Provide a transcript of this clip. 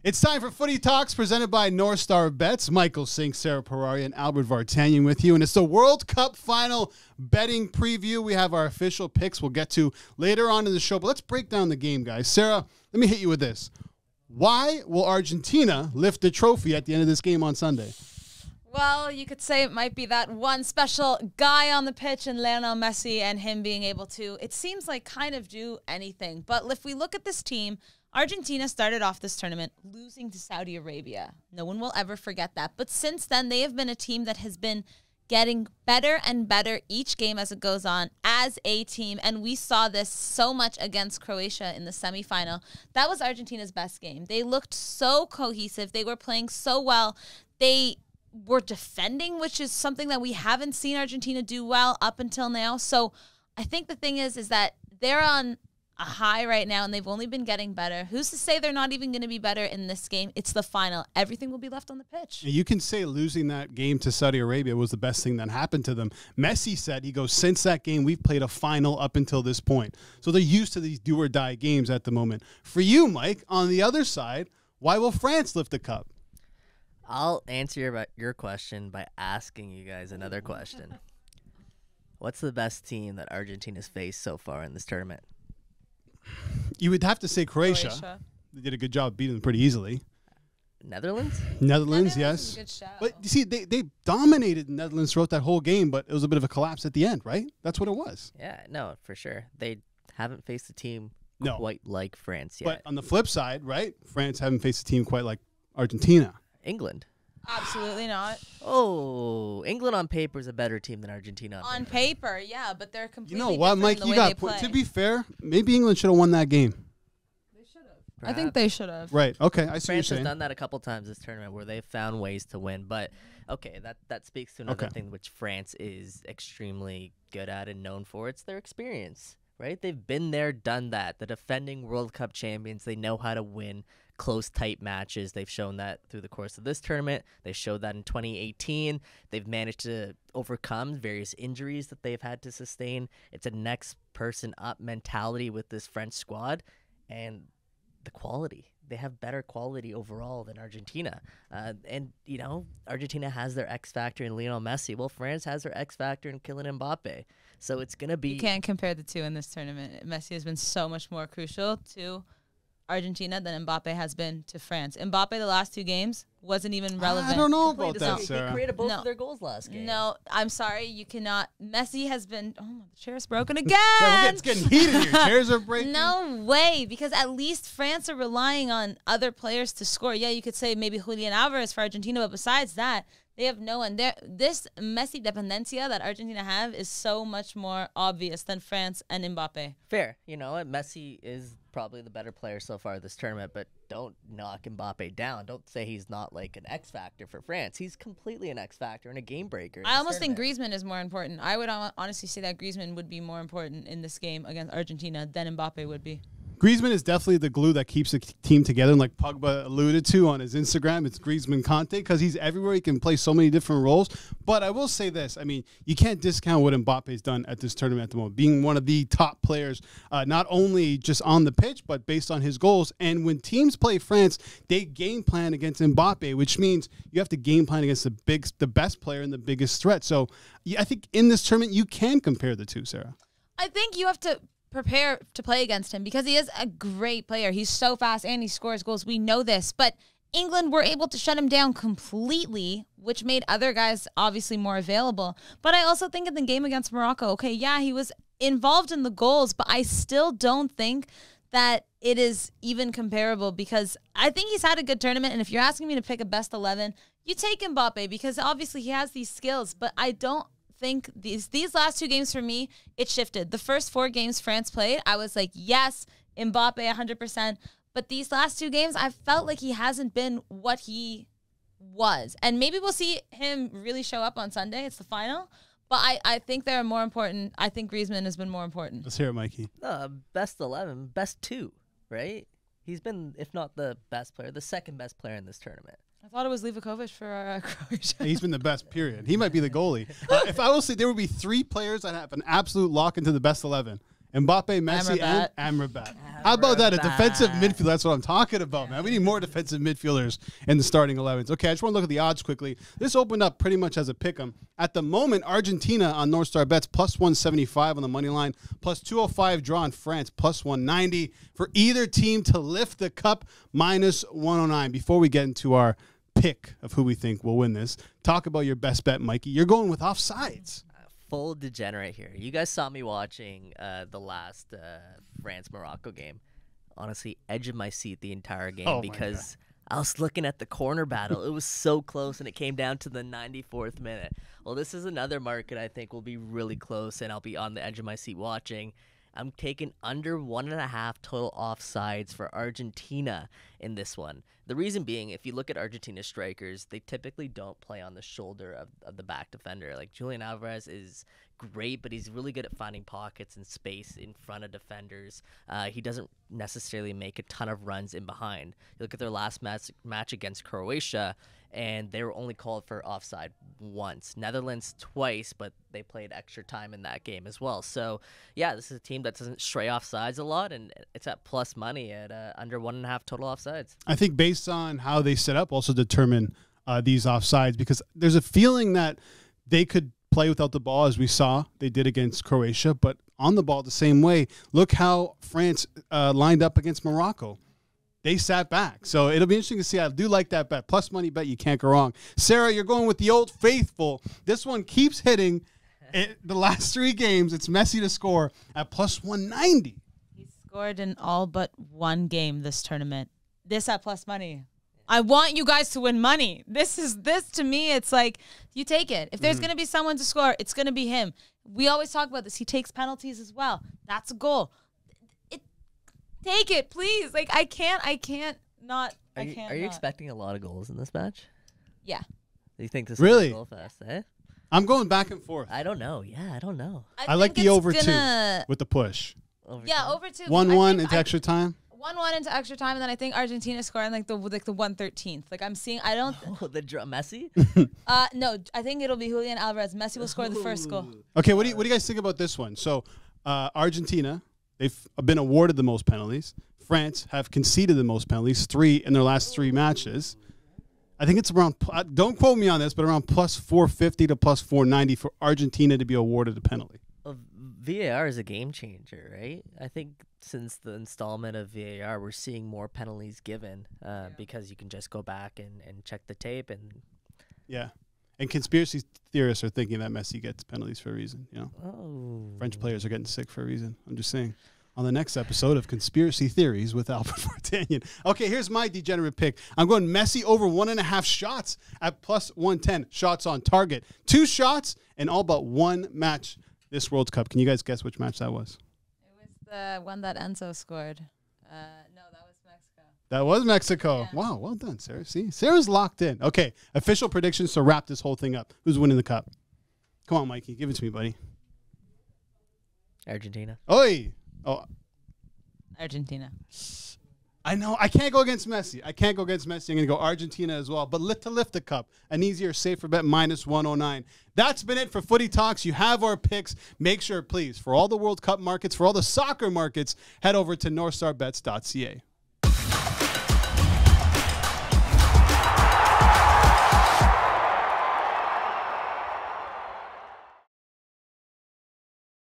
It's time for Footy Talks presented by NorthStar Bets. Michael Sink, Sarah Perari, and Albert Vartanian with you. And it's the World Cup Final betting preview. We have our official picks we'll get to later on in the show. But let's break down the game, guys. Sarah, let me hit you with this. Why will Argentina lift the trophy at the end of this game on Sunday? Well, you could say it might be that one special guy on the pitch and Lionel Messi and him being able to, it seems like, kind of do anything. But if we look at this team, Argentina started off this tournament losing to Saudi Arabia. No one will ever forget that. But since then, they have been a team that has been getting better and better each game as it goes on as a team. And we saw this so much against Croatia in the semifinal. That was Argentina's best game. They looked so cohesive. They were playing so well. They were defending, which is something that we haven't seen Argentina do well up until now. So I think the thing is that they're on a high right now, and they've only been getting better. Who's to say they're not even going to be better in this game? It's the final. Everything will be left on the pitch. You can say losing that game to Saudi Arabia was the best thing that happened to them. Messi said, he goes, since that game, we've played a final up until this point. So they're used to these do-or-die games at the moment. For you, Mike, on the other side, why will France lift the cup? I'll answer your question by asking you guys another question. What's the best team that Argentina's faced so far in this tournament? You would have to say Croatia. They did a good job beating them pretty easily. Netherlands? Netherlands, yes. Is a good shout. But you see, they dominated the Netherlands throughout that whole game, but it was a bit of a collapse at the end, right? That's what it was. Yeah, no, for sure. They haven't faced a team No. quite like France yet. But on the flip side, right, France haven't faced a team quite like Argentina. England. Absolutely not. Oh, England on paper is a better team than Argentina On paper, yeah, but they're completely You know what, different Mike? in the You way got they play. to be fair, maybe England should have won that game. I think they should have. Right. Okay, I see what you're France has saying. done that a couple times this tournament where they've found ways to win. But, okay, that speaks to another thing which France is extremely good at and known for. It's their experience, right? They've been there, done that. The defending World Cup champions, they know how to win close, tight matches. They've shown that through the course of this tournament. They showed that in 2018. They've managed to overcome various injuries that they've had to sustain. It's a next person up mentality with this French squad. And the quality. They have better quality overall than Argentina. And, you know, Argentina has their X factor in Lionel Messi. Well, France has their X factor in Kylian Mbappe. So it's going to be... You can't compare the two in this tournament. Messi has been so much more crucial to Argentina than Mbappe has been to France. Mbappe, the last two games, wasn't even relevant. I don't know about that, He Sarah. created both of their goals last game. No, I'm sorry. You cannot. Messi has been... Oh, the chair's broken again. It's getting heated here. Chairs are breaking. No way, because at least France are relying on other players to score. Yeah, you could say maybe Julian Alvarez for Argentina, but besides that, they have no one. This Messi dependencia that Argentina have is so much more obvious than France and Mbappe. Fair. You know what? Messi is probably the better player so far this tournament, but don't knock Mbappe down. Don't say he's not like an X factor for France. He's completely an X factor and a game breaker. I almost think Griezmann is more important. I would honestly say that Griezmann would be more important in this game against Argentina than Mbappe would be. Griezmann is definitely the glue that keeps the team together. And like Pogba alluded to on his Instagram, it's Griezmann Conte because he's everywhere. He can play so many different roles. But I will say this. I mean, you can't discount what Mbappe's done at this tournament at the moment, being one of the top players, not only just on the pitch, but based on his goals. And when teams play France, they game plan against Mbappe, which means you have to game plan against the best player and the biggest threat. So yeah, I think in this tournament, you can compare the two, Sarah. I think you have to prepare to play against him because he is a great player. He's so fast and he scores goals. We know this, but England were able to shut him down completely, which made other guys obviously more available. But I also think in the game against Morocco, okay, yeah, he was involved in the goals, but I still don't think that it is even comparable because I think he's had a good tournament. And if you're asking me to pick a best 11, you take Mbappe because obviously he has these skills, but I don't think these last two games for me, it shifted. The first 4 games France played, I was like, yes, Mbappe 100%. But these last 2 games, I felt like he hasn't been what he was. And maybe we'll see him really show up on Sunday. It's the final. But I think they're more important. I think Griezmann has been more important. Let's hear it, Mikey. Best 11, best 2, right? He's been, if not the best player, the second best player in this tournament. I thought it was Livakovic for Croatia. He's been the best, period. He might be the goalie. If I will say there would be 3 players that have an absolute lock into the best 11, Mbappe, Messi, Amrabat. and Amrabat. How about that? A defensive midfielder. That's what I'm talking about, man. We need more defensive midfielders in the starting 11s. Okay, I just want to look at the odds quickly. This opened up pretty much as a pick'em. At the moment, Argentina on NorthStar Bets plus 175 on the money line, plus 205 draw on France, plus 190 for either team to lift the cup, minus 109. Before we get into our pick of who we think will win this, talk about your best bet, Mikey. You're going with offsides. Full degenerate here. You guys saw me watching the last France-Morocco game. Honestly, edge of my seat the entire game because I was looking at the corner battle. It was so close, and it came down to the 94th minute. Well, this is another market I think will be really close, and I'll be on the edge of my seat watching. I'm taking under 1.5 total offsides for Argentina in this one. The reason being, if you look at Argentina strikers, they typically don't play on the shoulder of the back defender. Like Julian Alvarez is great, but he's really good at finding pockets and space in front of defenders. He doesn't necessarily make a ton of runs in behind. You look at their last match against Croatia, and they were only called for offside once. Netherlands twice, but they played extra time in that game as well. So, yeah, this is a team that doesn't stray offsides a lot, and it's at plus money at under 1.5 total offsides. I think based on how they set up also determine these offsides, because there's a feeling that they could play without the ball, as we saw they did against Croatia, but on the ball the same way. Look how France lined up against Morocco. They sat back. So it'll be interesting to see. I do like that bet. Plus money bet, you can't go wrong. Sarah, you're going with the old faithful. This one keeps hitting. The last 3 games, it's Messi to score at plus 190. He scored in all but one game this tournament. This at plus money. I want you guys to win money. This to me, it's like, you take it. If there's going to be someone to score, it's going to be him. We always talk about this. He takes penalties as well. That's a goal. Take it, please. Like, I can't not. Are you expecting a lot of goals in this match? Yeah. Do you think this really? is a goal fest, eh? I'm going back and forth. I don't know. Yeah, I don't know. I like the over 2 with the push. Over Yeah, 2? over 2. 1-1 into extra time. 1-1 into extra time, and then I think Argentina scoring like the 113th. Like, I'm seeing. I don't. Oh, Messi? No, I think it'll be Julian Alvarez. Messi will score the first goal. Okay, what do you guys think about this one? So, Argentina, they've been awarded the most penalties. France have conceded the most penalties, 3 in their last 3 matches. I think it's around, don't quote me on this, but around plus 450 to plus 490 for Argentina to be awarded a penalty. Well, VAR is a game changer, right? I think since the installment of VAR, we're seeing more penalties given because you can just go back and check the tape. Yeah. And conspiracy theorists are thinking that Messi gets penalties for a reason. You know, French players are getting sick for a reason. I'm just saying. On the next episode of Conspiracy Theories with Albert Vartanian. Okay, here's my degenerate pick. I'm going Messi over 1.5 shots at plus 110. Shots on target. 2 shots and all but 1 match this World Cup. Can you guys guess which match that was? It was the one that Enzo scored. No, that was Mexico. That was Mexico. Yeah. Wow, well done, Sarah. See, Sarah's locked in. Okay, official predictions to wrap this whole thing up. Who's winning the cup? Come on, Mikey. Give it to me, buddy. Argentina. Oi! Oh, Argentina. I know. I can't go against Messi. I'm going to go Argentina as well. But to lift the cup, an easier, safer bet, minus 109. That's been it for Footy Talks. You have our picks. Make sure, please, for all the World Cup markets, for all the soccer markets, head over to NorthStarBets.ca.